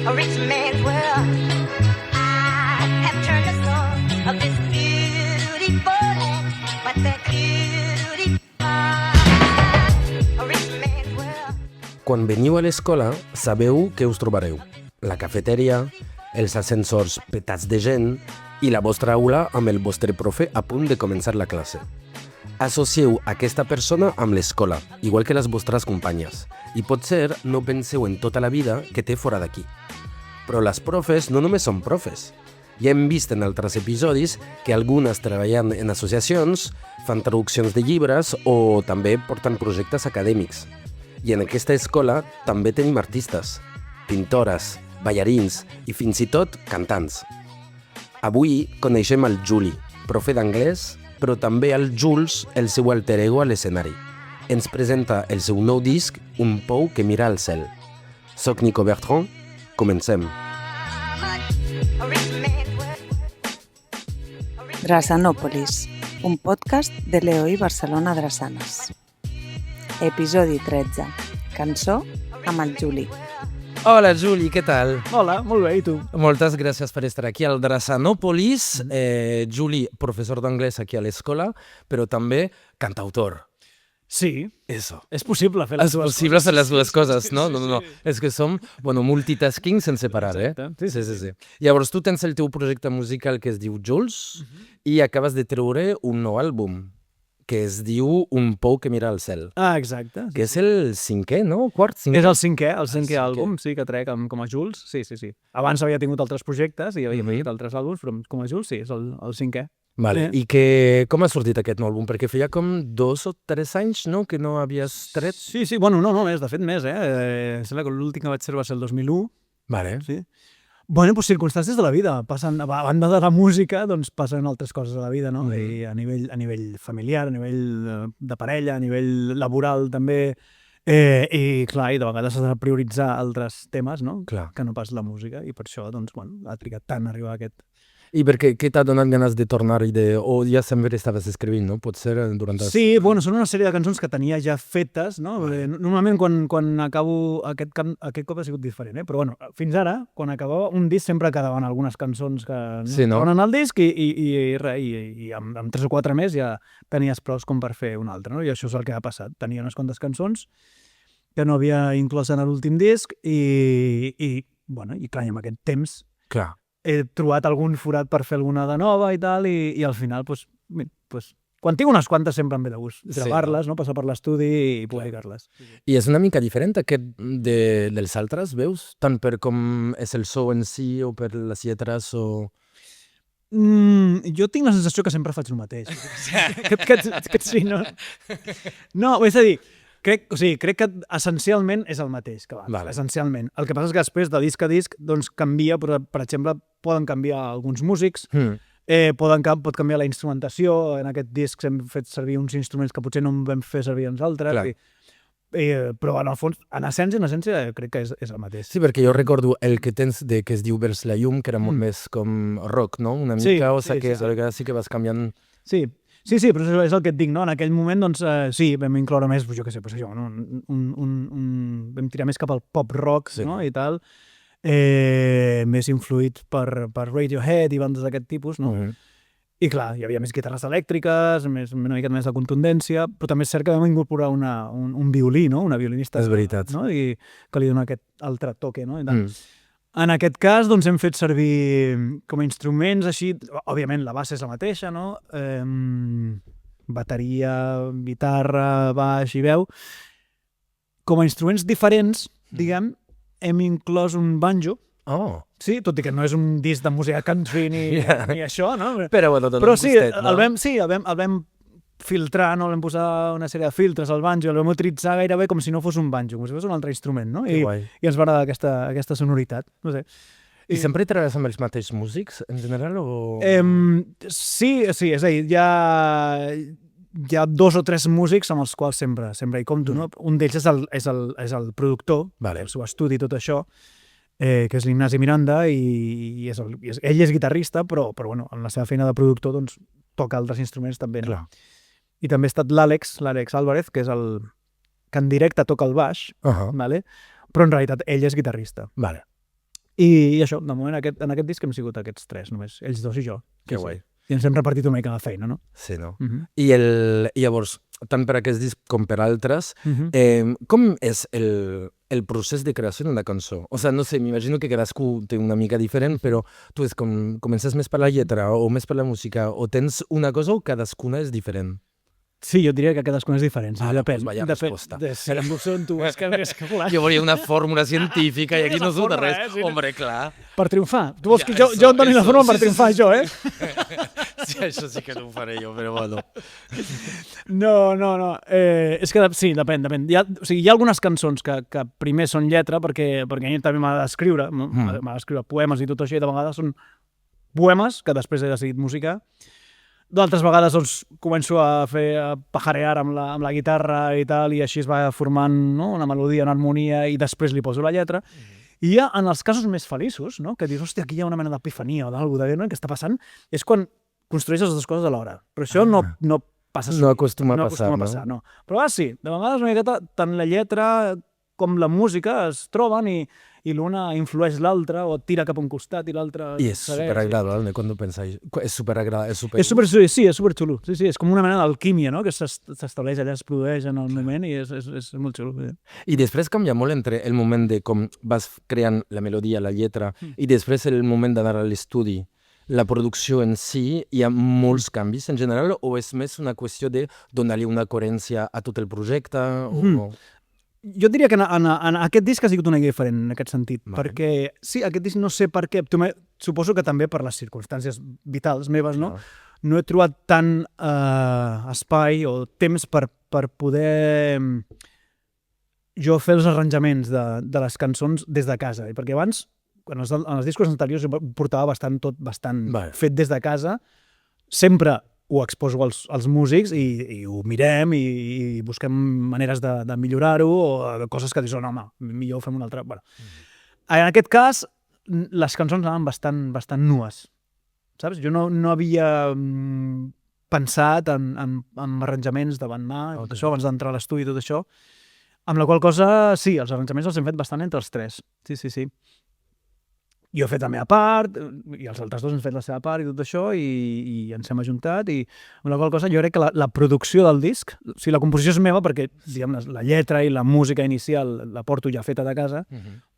a rich man's world. I have turned the soul of this beautiful land, but that beauty, a rich man's world. Quan veniu a l'escola, sabeu què us trobareu. La cafeteria, els ascensors petats de gent i la vostra aula amb el vostre profe a punt de començar la classe. Associeu aquesta persona amb l'escola, igual que les vostres companyes, i potser no penseu en tota la vida que té fora d'aquí. Però les profes no només són profes. Ja hem vist en altres episodis que algunes treballen en associacions, fan traduccions de llibres o també porten projectes acadèmics. I en aquesta escola també tenim artistes, pintores, ballarins i fins i tot cantants. Avui coneixem el Juli, profe d'anglès, però també el Jules, el seu alter ego a l'escenari. Ens presenta el seu nou disc, Un pou que mira al cel. Soc Nico Bertrand, comencem. Drassanópolis, un podcast de l'EOI Barcelona Drassanes. Episodi 13. Cançó amb el Juli. Hola, Juli, què tal? Hola, molt bé, i tu? Moltes gràcies per estar aquí al Drassanópolis. Juli, professor d'anglès aquí a l'escola, però també cantautor. Sí, Eso. és possible fer les És dues possible coses. fer les dues coses, no? Sí, No. sí. És que som, multitasking sense parar, Exacte. Sí. Llavors, tu tens el teu projecte musical que es diu Jules i acabes de treure un nou àlbum que es diu Un pou que mira al cel, Ah, exacte. que és el cinquè, no? Quart, cinquè? És el cinquè cinquè. àlbum, sí, que trec com a Jules. Sí. Abans havia tingut altres projectes i havia fet altres àlbums, però com a Jules sí, és el cinquè. Vale. I com ha sortit aquest nou àlbum? Perquè feia com 2 o 3 anys, no?, que no havies tret. Sí, bueno, no, més, de fet més, sembla que l'últim que vaig fer va ser el 2001, Vale. sí. Bueno, doncs circumstàncies de la vida. Passen, a banda de la música, doncs passen altres coses a la vida, no? I a nivell familiar, a nivell de parella, a nivell laboral també. I clar, i de vegades has de prioritzar altres temes, no? Clar. Que no pas la música, i per això, doncs, ha trigat tant a arribar a aquest. I què t'ha donat ganes de tornar o ja sempre estaves escrivint, no? Potser durant... Sí, bueno, són una sèrie de cançons que tenia ja fetes, no? Normalment quan acabo aquest cop ha sigut diferent, però bueno, fins ara, quan acabava un disc sempre quedaven algunes cançons que Sí, no? estaven al disc i amb 3 o 4 més ja tenies prous com per fer un altre, no? I això és el que ha passat. Tenia unes quantes cançons que no havia inclòs en l'últim disc i clar, amb aquest temps Clar. he trobat algun forat per fer alguna de nova i tal, i al final, quan tinc unes quantes sempre em ve de gust gravar-les, no? Passar per l'estudi i publicar-les. I és una mica diferent aquest dels altres, veus? Tant per com és el so en si o per les lletres o... Jo tinc la sensació que sempre faig el mateix. que sí, no? No, és a dir, crec que essencialment és el mateix que abans, Vale. essencialment. El que passa és que després, de disc a disc, doncs canvia, però, per exemple, poden canviar alguns músics, pot canviar la instrumentació. En aquest disc hem fet servir uns instruments que potser no en vam fer servir uns altres, però en el fons, en essència, crec que és el mateix. Sí, perquè jo recordo el que tens que es diu Vers la llum, que era molt més com rock, no? Una mica, sí que vas canviant... Sí, però és el que et dic, no? En aquell moment, doncs, sí, vam incloure més, jo què sé, això, no? Vam tirar més cap al pop-rock, no? I tal, més influït per Radiohead i bandes d'aquest tipus, no? I clar, hi havia més guitarres elèctriques, una mica més de contundència, però també és cert que vam incorporar un violí, no? Una violinista, és veritat, no? I que li dona aquest altre toque, no? En aquest cas, doncs, hem fet servir com a instruments, així, òbviament la base és la mateixa, no? Bateria, guitarra, baix i veu. Com a instruments diferents, diguem, hem inclòs un banjo. Oh. Sí, tot i que no és un disc de música country ni això, no? Però bueno, Però sí, el vam filtrar, no? Vam posar una sèrie de filtres al banjo, el vam utilitzar gairebé com si no fos un banjo, com si fos un altre instrument, no? I ens va agradar aquesta sonoritat, no sé. I sempre treballes amb els mateixos músics, en general, o...? Sí, és a dir, hi ha 2 o 3 músics amb els quals sempre hi compto, no? Un d'ells és el productor, el seu estudi i tot això, que és l'Ignasi Miranda, i ell és guitarrista, però bueno, en la seva feina de productor doncs, toca altres instruments també. No? I també ha estat l'Àlex Álvarez, que és el que en directe toca el baix, vale? Però en realitat ell és guitarrista. Vale. I això, de moment, en aquest disc hem sigut aquests 3 només, ells 2 i jo. Que guai. I ens hem repartit una mica la feina, no? Sí, no? Uh-huh. I llavors, tant per aquest disc com per altres, com és el procés de creació d'una cançó? O sigui, no sé, m'imagino que cadascú té una mica diferent, però tu comences més per la lletra o més per la música, o tens una cosa o cadascuna és diferent? Sí, jo diria que cadascuna és diferent. Depèn. Pues vaya resposta. Sí, són tu, és que clar. Jo volia una fórmula científica i aquí no surt res. Sí, Hombre, clar. Per triomfar. Tu vols que jo et doni la fórmula per triomfar, jo, eh? Sí, això sí que no ho faré jo, però bueno. No. És que sí, depèn. Hi ha algunes cançons que primer són lletra, perquè a mi també m'ha d'escriure, m'ha d'escriure poemes i tot això, i de vegades són poemes que després he decidit musicar. D'altres vegades doncs, començo a pajarear amb la guitarra i tal, i així es va formant, no? Una melodia, una harmonia, i després li poso la lletra. I ja en els casos més feliços, no? Que dius, hòstia, aquí hi ha una mena d'epifania o d'alguna cosa que està passant, és quan construeixes les dues coses alhora. Però això no passa No acostuma a passar, no? Però sí, de vegades una miqueta tant la lletra com la música es troben i l'una influeix l'altra o tira cap a un costat i l'altra I és superagradable quan ho pensáis. És superagradable. Sí, és superxulo. Sí, és com una mena d'alquímia, no? Que s'estableix allà, es produeix en el moment i és molt xulo. I després canvia molt entre el moment de com vas creant la melodia, la lletra, i després el moment d'anar a l'estudi. La producció en si, hi ha molts canvis en general, o és més una qüestió de donar-li una coherència a tot el projecte? Jo diria que en aquest disc ha sigut una mica diferent en aquest sentit, perquè sí, aquest disc no sé per què, suposo que també per les circumstàncies vitals meves, no? No he trobat tant espai o temps per poder jo fer els arranjaments de les cançons des de casa, perquè abans, en els discos anteriors, jo portava tot bastant fet des de casa, sempre ho exposo als músics i ho mirem i busquem maneres de millorar-ho o coses que dius, no, home, millor ho fem una altra. Bueno. En aquest cas, les cançons anaven bastant nues, saps? Jo no havia pensat en arranjaments davant mà, tot això, abans d'entrar a l'estudi i tot això, amb la qual cosa, sí, els arranjaments els hem fet bastant entre els 3. Sí. Jo he fet la meva part, i els altres 2 han fet la seva part i tot això, i ens hem ajuntat, i amb la qual cosa jo crec que la producció del disc, o sigui, la composició és meva perquè, diguem, la lletra i la música inicial la porto ja feta de casa,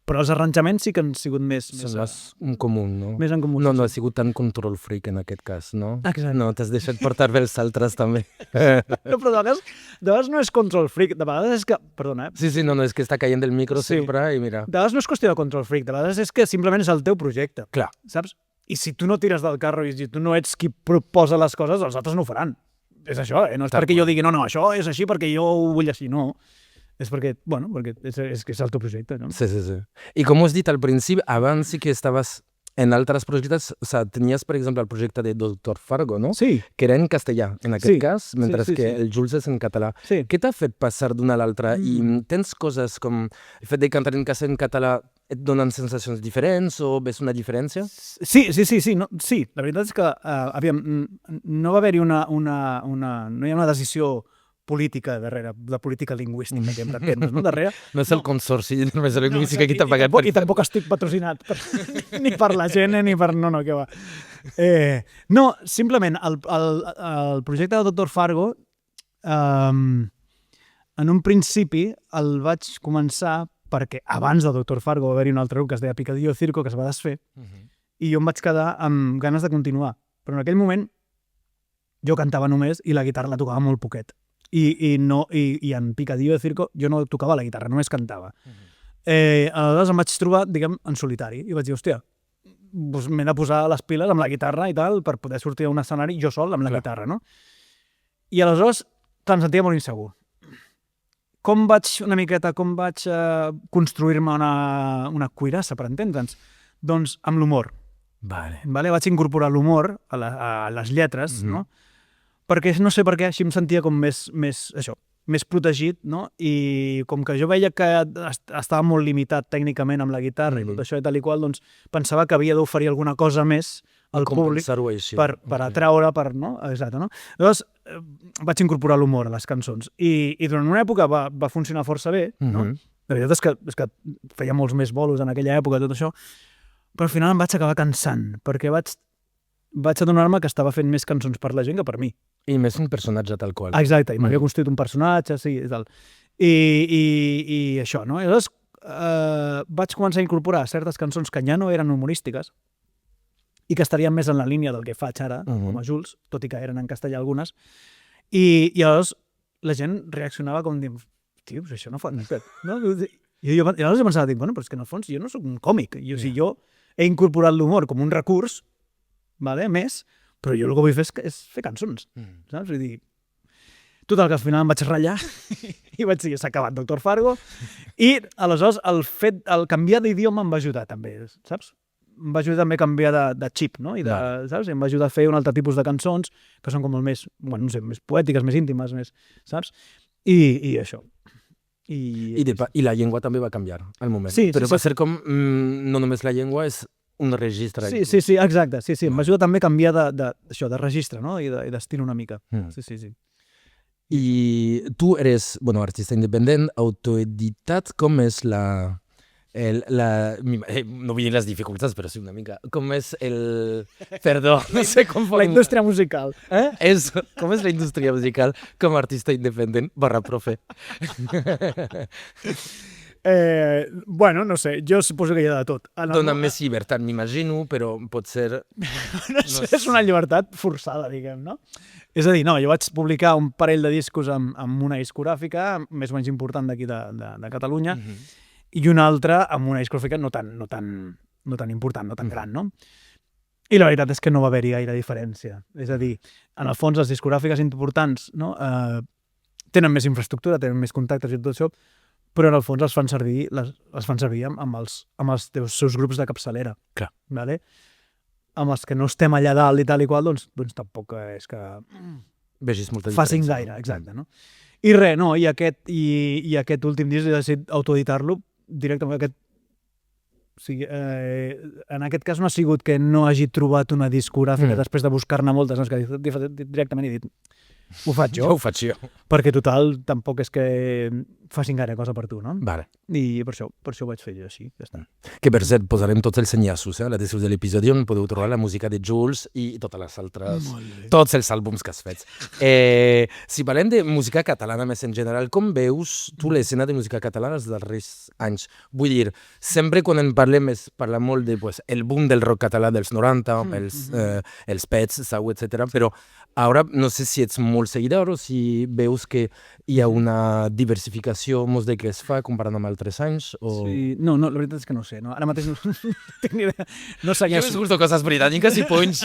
però els arranjaments sí que han sigut més en comú, no? Més en comú. No ha sigut tan control freak en aquest cas, no? Exacte. No, t'has deixat portar bé els altres també. No, però de vegades no és control freak, de vegades és que... Perdona, Sí, no, és que està caient del micro sempre i mira. De vegades no és qüestió de control freak, de vegades és que simplement és el teu projecte. Clar. Saps? I si tu no tires del carro i si tu no ets qui proposa les coses, els altres no ho faran. És això, no és perquè jo digui, no, això és així perquè jo ho vull així, no. És perquè, perquè és que és el teu projecte, no? Sí. I com has dit al principi, abans sí que estaves en altres projectes, o sigui, tenies, per exemple, el projecte de Dr. Fargo, no? Sí. Que era en castellà, en aquest cas, mentre que el Jules és en català. Sí. Què t'ha fet passar d'una a l'altra? I tens coses com el fet de cantar en casa en català et donen sensacions diferents o ves una diferència? Sí. Sí, la veritat és que, aviam, no va haver-hi no hi ha una decisió política darrere, de política lingüística que hem de prendre, no? Darrere. No és el consorci de normalització lingüística que t'ha pagat per... I tampoc estic patrocinat ni per la gent ni per... No, què va. No, simplement, el projecte de Dr. Fargo, en un principi el vaig començar perquè abans de Dr. Fargo va haver-hi un altre grup que es deia Picadillo Circo, que es va desfer, i jo em vaig quedar amb ganes de continuar. Però en aquell moment jo cantava només i la guitarra la tocava molt poquet. I en Picadillo Circo jo no tocava la guitarra, només cantava. Aleshores em vaig trobar, diguem, en solitari, i vaig dir, hòstia, m'he de posar les piles amb la guitarra i tal per poder sortir a un escenari jo sol amb la guitarra, no? I aleshores em sentia molt insegur. Com vaig construir-me una cuirassa, per entendre'ns? Doncs amb l'humor. Vale. Vaig incorporar l'humor a les lletres, no? Perquè no sé per què, així em sentia com més protegit, no? I com que jo veia que estava molt limitat tècnicament amb la guitarra i tot això i tal i qual, doncs pensava que havia d'oferir alguna cosa més al públic per atraure, no? Exacte, no? Llavors vaig incorporar l'humor a les cançons i durant una època va funcionar força bé, no? La veritat és que feia molts més bolos en aquella època, tot això, però al final em vaig acabar cansant, perquè vaig adonar-me que estava fent més cançons per la gent que per mi. I més un personatge tal qual. Exacte, i m'havia construït un personatge, sí, i tal. I això, no? I llavors vaig començar a incorporar certes cançons que ja no eren humorístiques i que estarien més en la línia del que faig ara, com a Jules, tot i que eren en castellà algunes, i llavors la gent reaccionava com dient, tio, però això no fa... No? I llavors jo pensava, bueno, però és que en el fons jo no sóc un còmic, o sigui, jo he incorporat l'humor com un recurs, més, però jo el que vull fer és fer cançons, saps? Vull dir, total, que al final em vaig ratllar i vaig dir, s'ha acabat Doctor Fargo, i aleshores el canviar d'idioma em va ajudar també, saps? Em va ajudar també a canviar de xip, no? Saps? I em va ajudar a fer un altre tipus de cançons que són com molt més, bueno, no sé, més poètiques, més íntimes, més, saps? I això. I la llengua també va canviar al moment. Sí, però va ser com, no només la llengua, és un registre. Sí, exacte. Sí, em va ajudar també a canviar de registre, no? I d'estil una mica. Sí. I tu eres, bueno, artista independent, autoeditat, com és no vull dir les dificultats, però sí una mica. Com és Perdó, no sé com... La indústria musical. Com és la indústria musical com a artista independent /profe? Bueno, no sé, jo suposo que hi ha de tot. Dona més llibertat, m'imagino, però pot ser... No sé, és una llibertat forçada, diguem, no? És a dir, no, jo vaig publicar un parell de discos amb una discogràfica més o menys important d'aquí de Catalunya, i una altra amb una discogràfica no tan important, no tan gran, no? I la veritat és que no va haver-hi gaire diferència. És a dir, en el fons, les discogràfiques importants, no? Tenen més infraestructura, tenen més contactes i tot això, però en el fons les fan servir amb els seus grups de capçalera. Clar. Vale? Amb els que no estem allà dalt i tal i qual, doncs tampoc és que vegis molta diferència. Facin gaire, exacte, no? I res, no, i aquest últim disc he decidit autoeditar-lo directament. En aquest cas no ha sigut que no hagi trobat una discogràfica després de buscar-ne moltes, no, és que directament he dit, ho faig jo. Ho faig jo. Perquè total tampoc és que facin gaire cosa per tu, no? Vale. I per això ho vaig fer jo així, ja està. Que per cert, posarem tots els enllaços a la descripció de l'episodi on podeu trobar la música de Jules i totes les altres... Tots els àlbums que has fet. Si parlem de música catalana més en general, com veus tu l'escena de música catalana els darrers anys? Vull dir, sempre quan en parlem es parla molt de el boom del rock català dels 90, els Pets, Sau, etc. Però ara no sé si ets molt seguidor o si veus que hi ha una diversificació de què es fa comparant amb altres anys? O... Sí, no, la veritat és que no sé. No? Ara mateix no tinc ni idea. No segueixo. Jo m'escolto coses britàniques i punys.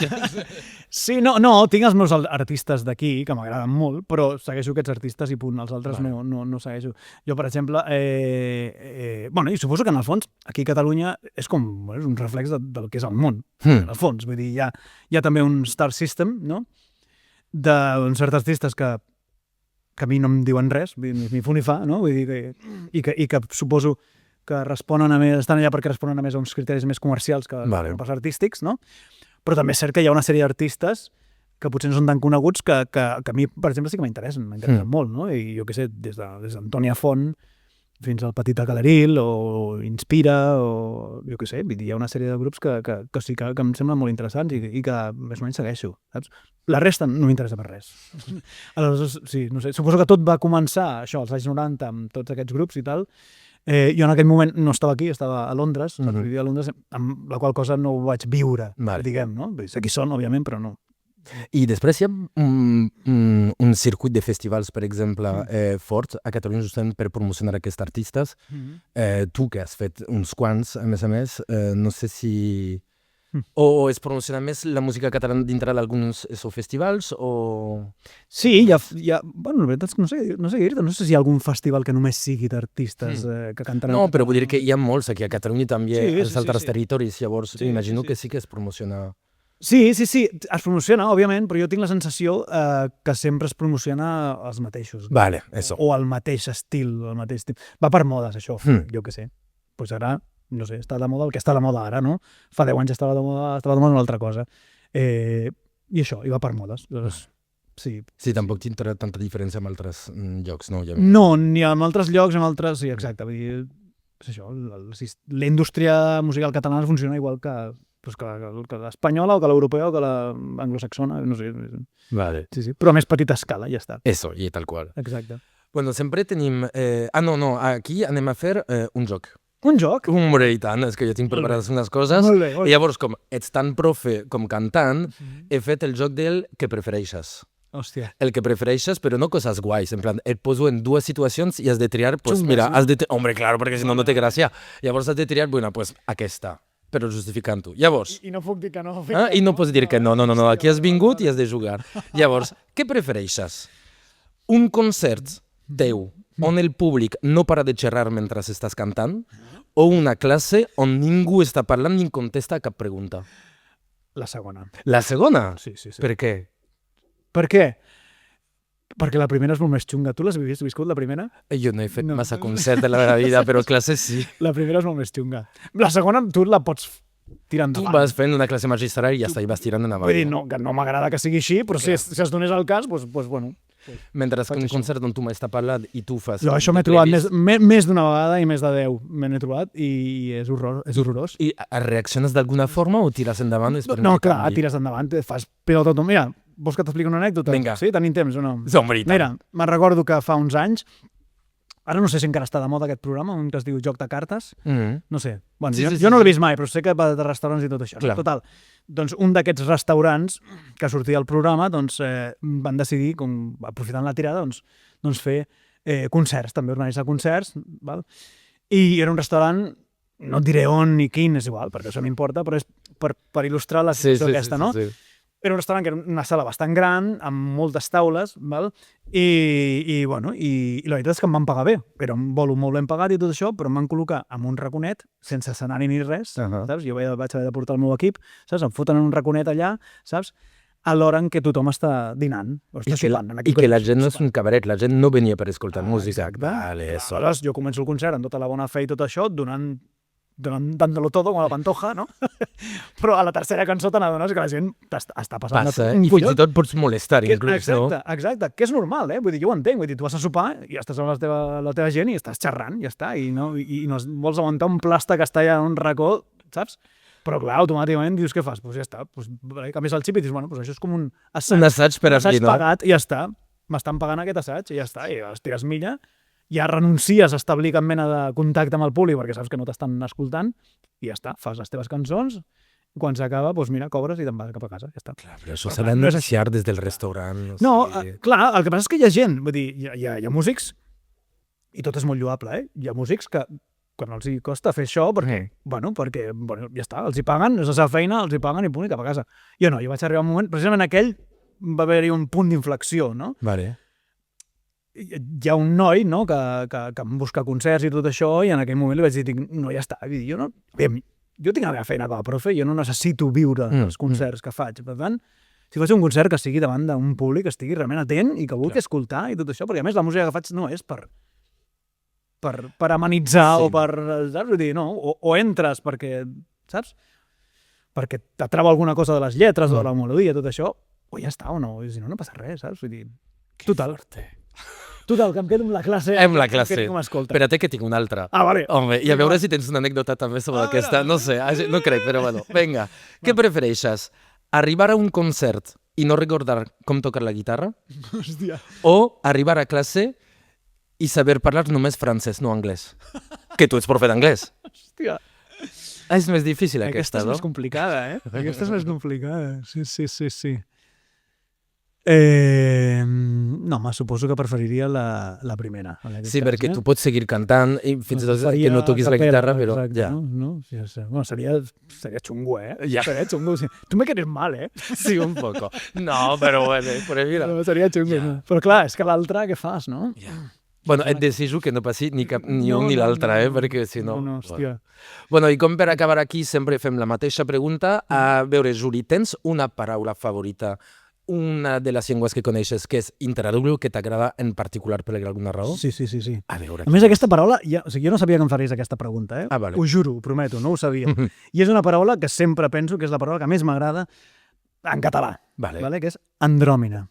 Sí, no, tinc els meus artistes d'aquí, que m'agraden molt, però segueixo aquests artistes i punt. Els altres no segueixo. Jo, per exemple, bueno, i suposo que en el fons, aquí a Catalunya, és com és un reflex del que és el món. En el fons, vull dir, hi ha també un star system, no?, d'uns certs artistes que a mi no em diuen res, ni fu ni fa, no? Vull dir i que suposo que estan allà perquè responen a més a uns criteris més comercials que pas artístics, no? Però també és cert que hi ha una sèrie d'artistes que potser no són tan coneguts que a mi, per exemple, sí que m'interessa molt, no? I jo què sé, des d'Antònia Font fins al Petit Acalaril o Inspira o jo què sé, hi ha una sèrie de grups que sí que em semblen molt interessants i que més o menys segueixo, saps? La resta no m'interessa per res. Aleshores, sí, no sé, suposo que tot va començar això als anys 90 amb tots aquests grups i tal. Jo en aquell moment no estava aquí, estava a Londres, vivia a Londres, amb la qual cosa no ho vaig viure, diguem, no? Sé qui són, òbviament, però no. I després hi ha un circuit de festivals, per exemple, fort a Catalunya justament per promocionar aquests artistes. Tu, que has fet uns quants, a més, no sé si... O es promociona més la música catalana dintre d'alguns festivals o... Sí, hi ha... Bueno, la veritat és que no sé dir-te, no sé si hi ha algun festival que només sigui d'artistes que canten... No, però vull dir que hi ha molts aquí a Catalunya també, als altres territoris, llavors m'imagino que sí que es promociona... Sí, es promociona, òbviament, però jo tinc la sensació que sempre es promociona els mateixos. Vale, eso. O el mateix estil, Va per modes, això, jo què sé. Pues ara... no sé, està de moda el que està de moda ara, no? Fa 10 anys estava de moda una altra cosa. I això, i va per modes. Sí, tampoc tindrà tanta diferència amb altres llocs, no? No, ni amb altres llocs, amb altres... Sí, exacte. Vull dir, és això, la indústria musical catalana funciona igual que l'espanyola o que l'europea o que l'anglosaxona, no sé. Vale. Sí, però a més petita escala, ja està. Eso, i tal qual. Exacte. Bueno, sempre tenim... aquí anem a fer un joc. Un joc? Un moré i tant, és que jo tinc preparades unes coses. Molt bé. I llavors, com ets tant profe com cantant, he fet el joc del que prefereixes. Hòstia. El que prefereixes, però no coses guais. En plan, et poso en dues situacions i has de triar, pues Xungues, mira, no? Hombre, claro, perquè si no, no té gràcia. Llavors has de triar, bueno, pues aquesta, però justificant-ho. Llavors, I no puc dir que no. i no pots dir que no, aquí has vingut i has de jugar. Llavors, què prefereixes? Un concert teu on el públic no para de xerrar mentre estàs cantant o una classe on ningú està parlant ni contesta a cap pregunta? La segona. La segona? Sí. Per què? Per què? Perquè la primera és molt més xunga. Tu l'has viscut, la primera? Jo no he fet No. massa concert de la meva vida, però classe sí. La primera és molt més xunga. La segona tu la pots tirar Tu endavant. vas fent una classe magistral i ja està, i vas tirant endavant. Vull dir, no, que no m'agrada que sigui així, però si es donés el cas, doncs bueno. Mentre que faig un això. concert on tu m'estàs parlant i tu fas... Jo això m'he trobat més d'una vegada i més de 10 me n'he trobat i és horrorós. I reacciones d'alguna forma o tires endavant? No, clar, tires endavant, fas pilota tot. Mira, vols que t'expliqui una anècdota? Vinga. Sí, tenim temps o no? Home, i tant. Mira, me'n recordo que fa uns anys, ara no sé si encara està de moda aquest programa, un que es diu Joc de Cartes, no sé. Bueno, Sí, jo no l'he vist mai, però sé que va de restaurants i tot això. Clar. Total, doncs un d'aquests restaurants que sortia al programa doncs, van decidir, aprofitant la tirada, doncs fer concerts, també organitzar concerts, val? I era un restaurant, no et diré on ni quin, és igual, perquè això m'importa, però és per il·lustrar la situació aquesta, no? Sí. Era un restaurant que era una sala bastant gran, amb moltes taules, val? I la veritat és que em van pagar bé. Era un bolo molt ben pagat i tot això, però em van col·locar en un raconet, sense escenari ni res, saps? Jo vaig haver de portar el meu equip, saps? Em foten en un raconet allà, saps? A l'hora en què tothom està dinant. O està sopant. I que la gent no és un cabaret, la gent no venia per escoltar música. Exacte. Vale, eso. Aleshores, jo començo el concert amb tota la bona fe i tot això, dándolo todo con la pantoja, no? Però a la tercera cançó te n'adones que la gent està passant Passa, un i fins i tot pots molestar, inclús. Exacte, que és normal, Vull dir, jo ho entenc, vull dir, tu vas a sopar i estàs amb la teva gent i estàs xerrant, ja està, i no vols aguantar un plàstic que està allà en un racó, saps? Però clar, automàticament dius, què fas? Doncs ja està, canvies el xip i dius, bueno, això és com un assaig. Un assaig per aquí, no? pagat i ja està. M'estan pagant aquest assaig i ja està, i estires milla, ja renuncies a establir cap mena de contacte amb el públic perquè saps que no t'estan escoltant i ja està, fas les teves cançons, quan s'acaba, doncs mira, cobres i te'n vas cap a casa, ja està. Clar, però això s'ha d'anunciar des del restaurant. No, clar, el que passa és que hi ha gent, vull dir, hi ha músics, i tot és molt lloable, Hi ha músics que no els hi costa fer això, perquè ja està, els hi paguen, és la seva feina, els hi paguen i punt, i cap a casa. Jo no, jo vaig arribar a un moment, precisament aquell va haver-hi un punt d'inflexió, no? Vale. Hi ha un noi, no?, que em busca concerts i tot això, i en aquell moment li vaig dir, no, ja està, vull dir, jo tinc la meva feina com a profe, jo no necessito viure els concerts que faig, per tant, si faig un concert que sigui davant d'un públic que estigui realment atent i que vulgui escoltar i tot això, perquè a més la música que faig no és per amenitzar o per, saps? Vull dir, no, o entres perquè, saps? Perquè t'atrau alguna cosa de les lletres o de la melodia, tot això, o ja està, o no, si no, no passa res, saps? Vull dir, total, que em quedo amb la classe. Amb la classe. Com escolta. Espera't que tinc una altra. Ah, vale. Home, i a veure si tens una anècdota també sobre aquesta. No sé, no crec, però bueno. Vinga, què prefereixes? Arribar a un concert i no recordar com tocar la guitarra? Hòstia. O arribar a classe i saber parlar només francès, no anglès? Que tu ets profe d'anglès. Hòstia. És més difícil aquesta, és no? més complicada, Aquesta és més complicada. Sí. No, suposo que preferiria la primera. Sí, perquè tu pots seguir cantant i fins i tot que no toquis la guitarra, però ja. No? Bueno, seria xungo, Ja. Seria xungo. Tu me quedes mal, Sí, un poco. No, però bueno, mira. No, seria xungo. Ja. Però clar, és que l'altra, què fas, no? Ja. Bueno, et desitjo que no passi ni un ni l'altre, perquè si no... No, hòstia. Bueno, i com per acabar aquí sempre fem la mateixa pregunta. A veure, Juli, tens una paraula favorita, una de les llengües que coneixes que és intraduïble, que t'agrada en particular per alguna raó? Sí. A veure. A més, aquesta paraula, jo no sabia que em faries aquesta pregunta, Ah, vale. Ho juro, ho prometo, no ho sabia. I és una paraula que sempre penso que és la paraula que més m'agrada en català, Vale. que és andròmina.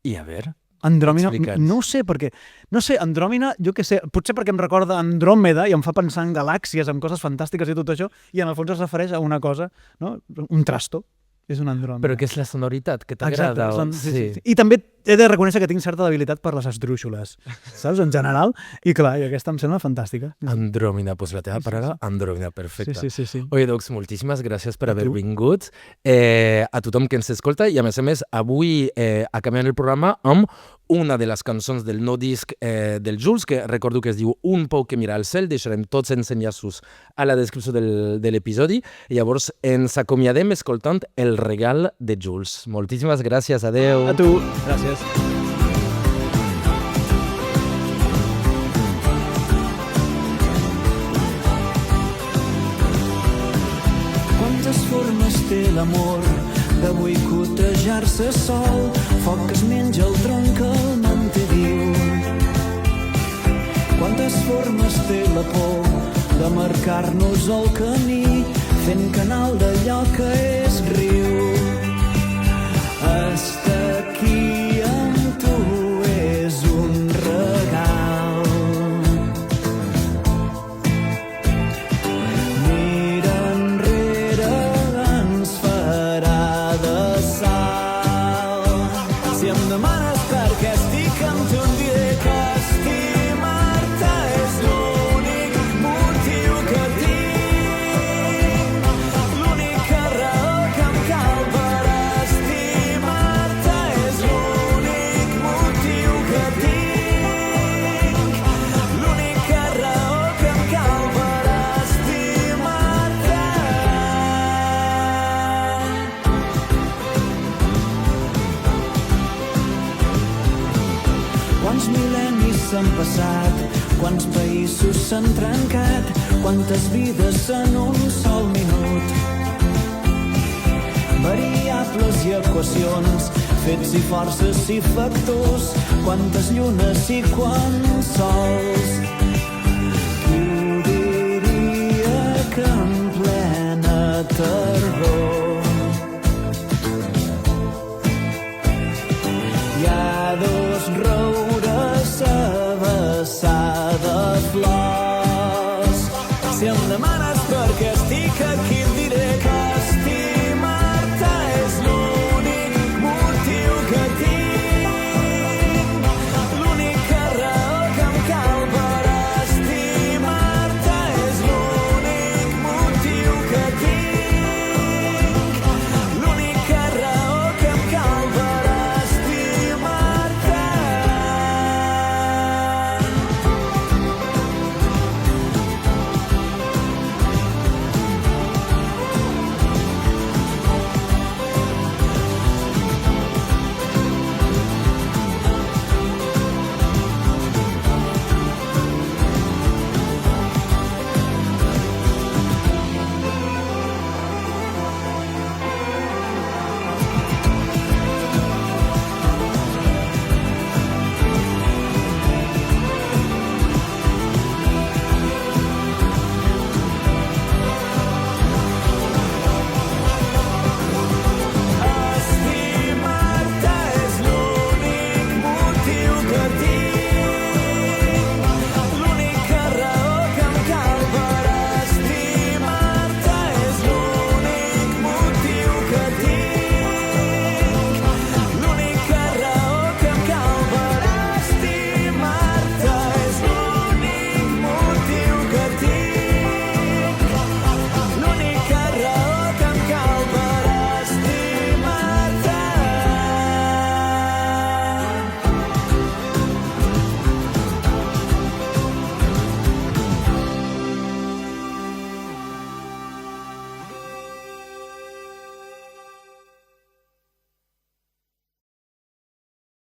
I a veure, Andròmina, Explica'ns. no ho sé, perquè... No sé, Andròmina, jo què sé, potser perquè em recorda Andròmeda i em fa pensar en galàxies, en coses fantàstiques i tot això, i en el fons es refereix a una cosa, no? Un trasto. És un Andròmeda. Però que és la sonoritat, que t'agrada. Sí. I també he de reconèixer que tinc certa debilitat per les esdrúixoles, saps? En general. I clar, i aquesta em sembla fantàstica. Andròmina, doncs la teva paraula, Andròmina, perfecte. Sí. Oye, doncs, moltíssimes gràcies per haver vingut. A tothom que ens escolta i, a més, avui acabem el programa amb una de les cançons del nou disc del Jules, que recordo que es diu Un pou que mira al cel. Deixarem tots els enllaços a la descripció de l'episodi. I llavors ens acomiadem escoltant El regal de Jules. Moltíssimes gràcies, adeu. A tu, gràcies. Quantes formes té l'amor de boicotejar-se sol, foc que es menja el tronc que el manté viu. Quantes formes té la por de marcar-nos el camí, fent canal d'allò que és riu. Estar aquí amb tu és un regal. Mira enrere ens farà de sal. Si em demanes per què estic amb tu, em diré que estimar-te és l'únic motiu que tinc, l'única raó que em cal per estimar-te és l'únic motiu que tinc, l'única raó que em cal per estimar-te. Quants mil·lennis s'han passat, quants països s'han trencat, quantes vides en un sol minut. Variables i equacions, fets i forces i factors, quantes llunes i quants sols. Qui ho diria que